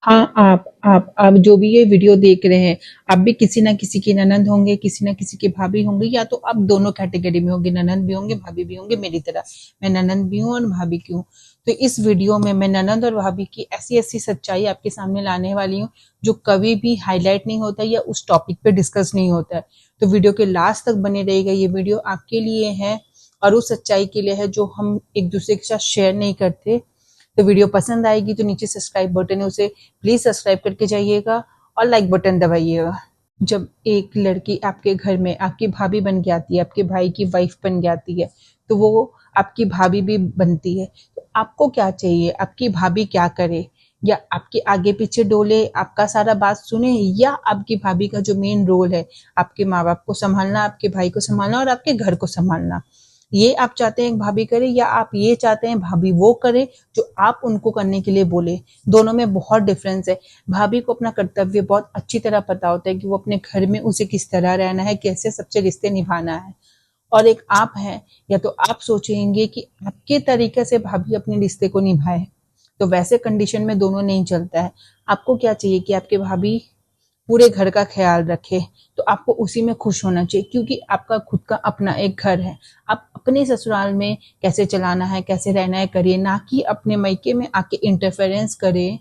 हाँ, आप जो भी ये वीडियो देख रहे हैं, आप भी किसी ना किसी की ननंद होंगे, किसी ना किसी की भाभी होंगे, या तो आप दोनों कैटेगरी में होंगे, ननंद भी होंगे, भाभी भी होंगे मेरी तरह। मैं ननंद भी हूँ और भाभी की हूँ। तो इस वीडियो में मैं ननंद और भाभी की ऐसी-ऐसी सच्चाई आपके सामने लाने वाली हूँ, जो कभी भी हाइलाइट नहीं होता या उस टॉपिक पे डिस्कस नहीं होता है। तो वीडियो के लास्ट तक बने रहिएगा, ये वीडियो आपके लिए है और उस सच्चाई के लिए है जो हम एक-दूसरे के साथ शेयर नहीं करते। तो वीडियो पसंद आएगी तो नीचे सब्सक्राइब बटन है, उसे प्लीज सब्सक्राइब करके जाइएगा और लाइक बटन दबाइएगा। जब एक लड़की आपके घर में आपकी भाभी बन के आती है, आपके भाई की वाइफ बन के आती है, तो वो आपकी भाभी भी बनती है। तो आपको क्या चाहिए, आपकी भाभी क्या करे? या आपके आगे पीछे डोले, आपका सारा बात सुने, या आपकी भाभी का जो मेन रोल है, आपके माँ बाप को संभालना, आपके भाई को संभालना और आपके घर को संभालना, ये आप चाहते हैं भाभी करे, या आप ये चाहते हैं भाभी वो करे जो आप उनको करने के लिए बोले? दोनों में बहुत डिफरेंस है। भाभी को अपना कर्तव्य बहुत अच्छी तरह पता होता है कि वो अपने घर में उसे किस तरह रहना है, कैसे सबसे रिश्ते निभाना है। और एक आप हैं, या तो आप सोचेंगे कि आपके तरीके से भाभी अपने रिश्ते को निभाए, तो वैसे कंडीशन में दोनों नहीं चलता है। आपको क्या चाहिए कि आपके भाभी पूरे घर का ख्याल रखे, तो आपको उसी में खुश होना चाहिए, क्योंकि आपका खुद का अपना एक घर है। आप अपने ससुराल में कैसे चलाना है, कैसे रहना है करिए, ना कि अपने मायके में आके इंटरफेरेंस करें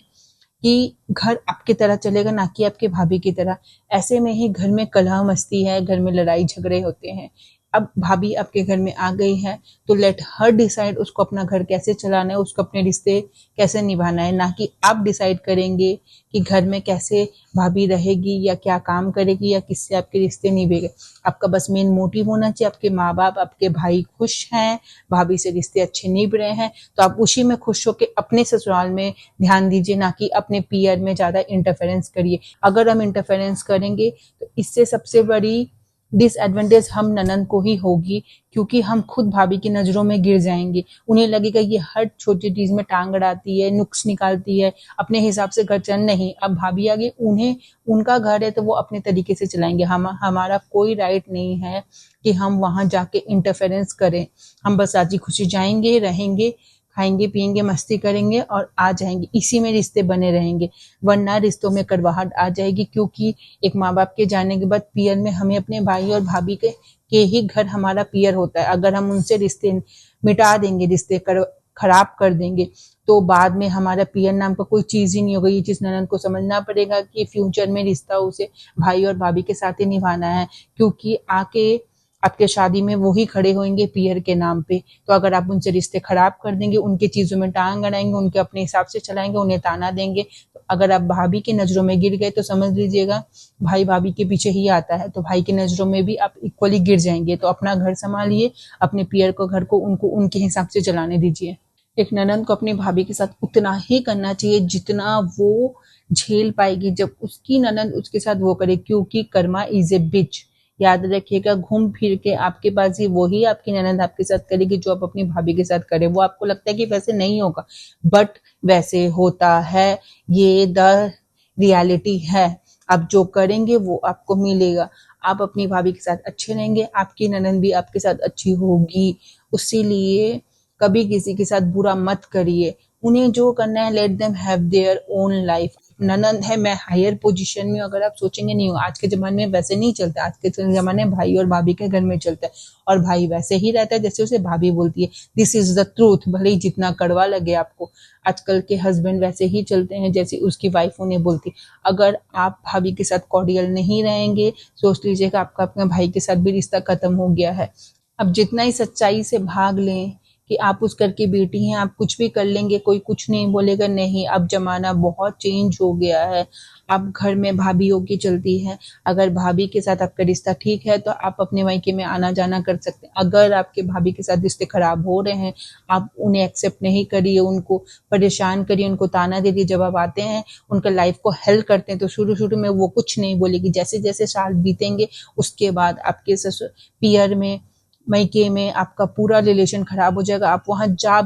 कि घर आपकी तरह चलेगा, ना कि आपके भाभी की तरह। ऐसे में ही घर में कलह मस्ती है, घर में लड़ाई झगड़े होते हैं। अब भाभी आपके घर में आ गई है, तो लेट हर डिसाइड उसको अपना घर कैसे चलाना है, उसको अपने रिश्ते कैसे निभाना है, ना कि आप डिसाइड करेंगे कि घर में कैसे भाभी रहेगी या क्या काम करेगी या किससे आपके रिश्ते निभेंगे। आपका बस मेन मोटिव होना चाहिए, आपके माँ बाप, आपके भाई खुश हैं, भाभी से रिश्ते अच्छे निभ रहे हैं, तो आप उसी में खुश होकर अपने ससुराल में ध्यान दीजिए, ना कि अपने पीयर में ज्यादा इंटरफेरेंस करिए। अगर हम इंटरफेरेंस करेंगे तो इससे सबसे बड़ी डिसएडवांटेज हम ननंद को ही होगी, क्योंकि हम खुद भाभी की नजरों में गिर जाएंगे। उन्हें लगेगा ये हर छोटी चीज में टांग अड़ाती है, नुक्स निकालती है, अपने हिसाब से घर चल नहीं। अब भाभी आगे, उन्हें उनका घर है तो वो अपने तरीके से चलाएंगे। हमारा कोई राइट नहीं है कि हम वहां जाके इंटरफेरेंस करें। हम बस राजी खुशी जाएंगे, रहेंगे, खाएंगे पिएंगे, मस्ती करेंगे और आ जाएंगे। इसी में रिश्ते बने रहेंगे, वरना रिश्तों में कड़वाहट आ जाएगी। क्योंकि एक माँ बाप के जाने के बाद पियर में हमें अपने भाई और भाभी के ही घर हमारा पियर होता है। अगर हम उनसे रिश्ते मिटा देंगे, रिश्ते खराब कर देंगे, तो बाद में हमारा पियर नाम का कोई चीज ही नहीं होगा। ये चीज ननद को समझना पड़ेगा कि फ्यूचर में रिश्ता उसे भाई और भाभी के साथ ही निभाना है, क्योंकि आके आपके शादी में वो ही खड़े होंगे पियर के नाम पे। तो अगर आप उनसे रिश्ते खराब कर देंगे, उनकी चीजों में टांग अड़ाएंगे, उनके अपने हिसाब से चलाएंगे, उन्हें ताना देंगे, तो अगर आप भाभी की नजरों में गिर गए तो समझ लीजिएगा भाई भाभी के पीछे ही आता है, तो भाई की नजरों में भी आप इक्वली गिर जाएंगे। तो अपना घर संभालिए, अपने पियर को, घर को उनको उनके हिसाब से चलाने दीजिए। एक ननद को अपनी भाभी के साथ उतना ही करना चाहिए जितना वो झेल पाएगी जब उसकी ननद उसके साथ वो करे, क्योंकि कर्मा इज ए बिच। याद रखिएगा, घूम फिर के आपके पास ही वही आपकी ननद आपके साथ करेगी जो आप अपनी भाभी के साथ करें। वो आपको लगता है कि वैसे नहीं होगा, बट वैसे होता है। ये द रियलिटी है। आप जो करेंगे वो आपको मिलेगा। आप अपनी भाभी के साथ अच्छे रहेंगे, आपकी ननद भी आपके साथ अच्छी होगी। उसीलिए कभी किसी के साथ बुरा मत करिए। उन्हें जो करना है, let them have their own life. ननद है, मैं हायर पोजीशन में, अगर आप सोचेंगे नहीं हो, आज के जमाने में वैसे नहीं चलता। आज के जमाने में भाई और भाभी के घर में चलता है, और भाई वैसे ही रहता है जैसे उसे भाभी बोलती है। दिस इज द ट्रूथ, भले ही जितना कड़वा लगे आपको। आजकल के हस्बैंड वैसे ही चलते हैं जैसे उसकी वाइफ उन्हें बोलती। अगर आप भाभी के साथ कॉर्डियल नहीं रहेंगे, सोच लीजिएगा आपका अपने भाई के साथ भी रिश्ता खत्म हो गया है। अब जितना ही सच्चाई से भाग लें कि आप उस घर की बेटी हैं, आप कुछ भी कर लेंगे, कोई कुछ नहीं बोलेगा, नहीं। अब जमाना बहुत चेंज हो गया है। आप घर में भाभीयों की चलती है। अगर भाभी के साथ आपका रिश्ता ठीक है तो आप अपने मायके में आना जाना कर सकते हैं। अगर आपके भाभी के साथ रिश्ते खराब हो रहे हैं, आप उन्हें एक्सेप्ट नहीं करिए, उनको परेशान करिए, उनको ताना दे दिए। जब आप आते हैं, उनका लाइफ को हेल्प करते हैं, तो शुरू शुरू में वो कुछ नहीं बोलेगी। जैसे जैसे साल बीतेंगे, उसके बाद आपके ससुर पियर में, मायके में आपका पूरा रिलेशन खराब हो जाएगा। आप वहां जा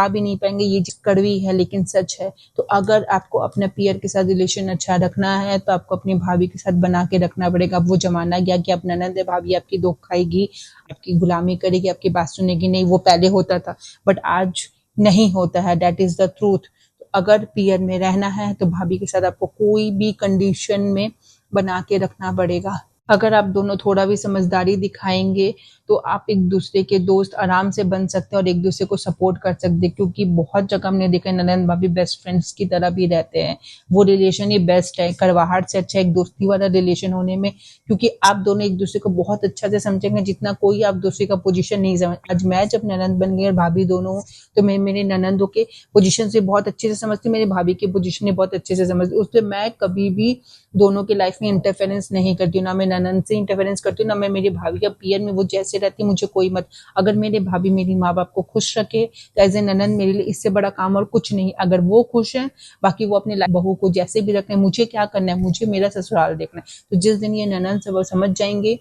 भी नहीं पाएंगे। ये चीज कड़वी है लेकिन सच है। तो अगर आपको अपने पियर के साथ रिलेशन अच्छा रखना है, तो आपको अपनी भाभी के साथ बना के रखना पड़ेगा। वो जमाना गया कि अपना ननद भाभी आपकी दुख खाएगी, आपकी गुलामी करेगी, आपकी बात सुनेगी नहीं। वो पहले होता था, बट आज नहीं होता है। That is the truth. अगर पीयर में रहना है तो भाभी के साथ आपको कोई भी कंडीशन में बना के रखना पड़ेगा। अगर आप दोनों थोड़ा भी समझदारी दिखाएंगे तो आप एक दूसरे के दोस्त आराम से बन सकते हैं और एक दूसरे को सपोर्ट कर सकते हैं, क्योंकि बहुत जगह हमने देखा है ननंद भाभी बेस्ट फ्रेंड्स की तरह भी रहते हैं। वो रिलेशन ही बेस्ट है, करवाहट से अच्छा एक दोस्ती वाला रिलेशन होने में, क्योंकि आप दोनों एक दूसरे को बहुत अच्छा से समझेंगे जितना कोई आप दूसरे का पोजीशन नहीं समझ। आज मैं जब ननंद बन गई और भाभी दोनों, तो मैं मेरे ननंदों के पोजीशन से बहुत अच्छे से समझती, मेरी भाभी की पोजीशन बहुत अच्छे से समझती, उससे मैं कभी भी दोनों की लाइफ में इंटरफेरेंस नहीं करती हूँ, ना मैं ननंद से इंटरफेरेंस करती हूँ, ना मैं मेरी भाभी का पीयर में। वो जैसे रहती है मुझे कोई मत, अगर मेरे भाभी मेरी माँ बाप को खुश रखे तो एज ए ननंद मेरे लिए इससे बड़ा काम और कुछ नहीं। अगर वो खुश है, बाकी वो अपने बहू को जैसे भी रखना है, मुझे क्या करना है, मुझे मेरा ससुराल देखना है। तो जिस दिन ये ननंद सब समझ जाएंगे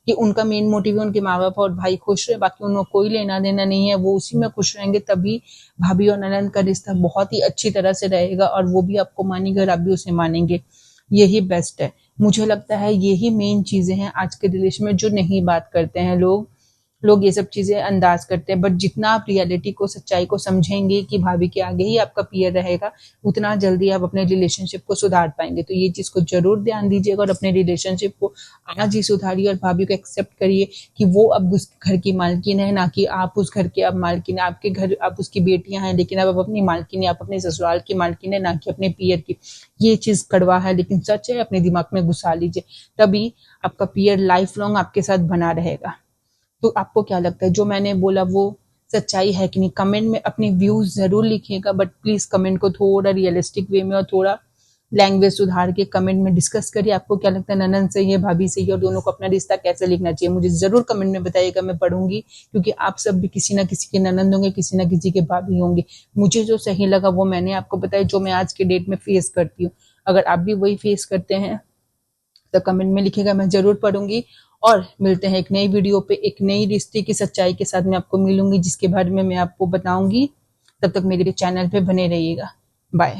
कि उनका मेन मोटिव है उनके माँ बाप और भाई खुश रहे, बाकी उनको कोई लेना देना नहीं है, वो उसी में खुश रहेंगे, तभी भाभी और ननंद का रिश्ता बहुत ही अच्छी तरह से रहेगा और वो भी आपको मानेंगे और आप भी उसे मानेंगे। यही बेस्ट है। मुझे लगता है यही मेन चीजें हैं आज के रिलेशन में जो नहीं बात करते हैं लोग ये सब चीजें अंदाज करते हैं। बट जितना आप रियलिटी को, सच्चाई को समझेंगे कि भाभी के आगे ही आपका पीयर रहेगा, उतना जल्दी आप अपने रिलेशनशिप को सुधार पाएंगे। तो ये चीज को जरूर ध्यान दीजिएगा और अपने रिलेशनशिप को आज ही सुधारिए और भाभी को एक्सेप्ट करिए कि वो अब उस घर की मालकिन है, ना कि आप उस घर के अब मालकिन है। आपके घर आप उसकी बेटियां हैं, लेकिन अब अपनी मालकिन है, आप अपने ससुराल की मालकिन है, ना कि अपने पीयर की। ये चीज कड़वा है लेकिन सच है, अपने दिमाग में घुसा लीजिए, तभी आपका पीयर लाइफ लॉन्ग आपके साथ बना रहेगा। तो आपको क्या लगता है जो मैंने बोला वो सच्चाई है कि नहीं? कमेंट में अपने व्यूज जरूर लिखिएगा, बट प्लीज कमेंट को थोड़ा रियलिस्टिक वे में और थोड़ा लैंग्वेज सुधार के कमेंट में डिस्कस करिए। आपको क्या लगता है ननंद सही है, भाभी सही है, और दोनों को अपना रिश्ता कैसे लिखना चाहिए? मुझे जरूर कमेंट में बताइएगा, मैं पढ़ूंगी, क्योंकि आप सब भी किसी ना किसी के ननंद होंगे, किसी ना किसी के भाभी होंगे। मुझे जो सही लगा वो मैंने आपको बताया, जो मैं आज के डेट में फेस करती हूँ। अगर आप भी वही फेस करते हैं तो कमेंट में लिखेगा, मैं जरूर पढ़ूंगी। और मिलते हैं एक नई वीडियो पे, एक नई रिश्ते की सच्चाई के साथ मैं आपको मिलूंगी, जिसके बारे में मैं आपको बताऊंगी। तब तक मेरे चैनल पे बने रहिएगा। बाय।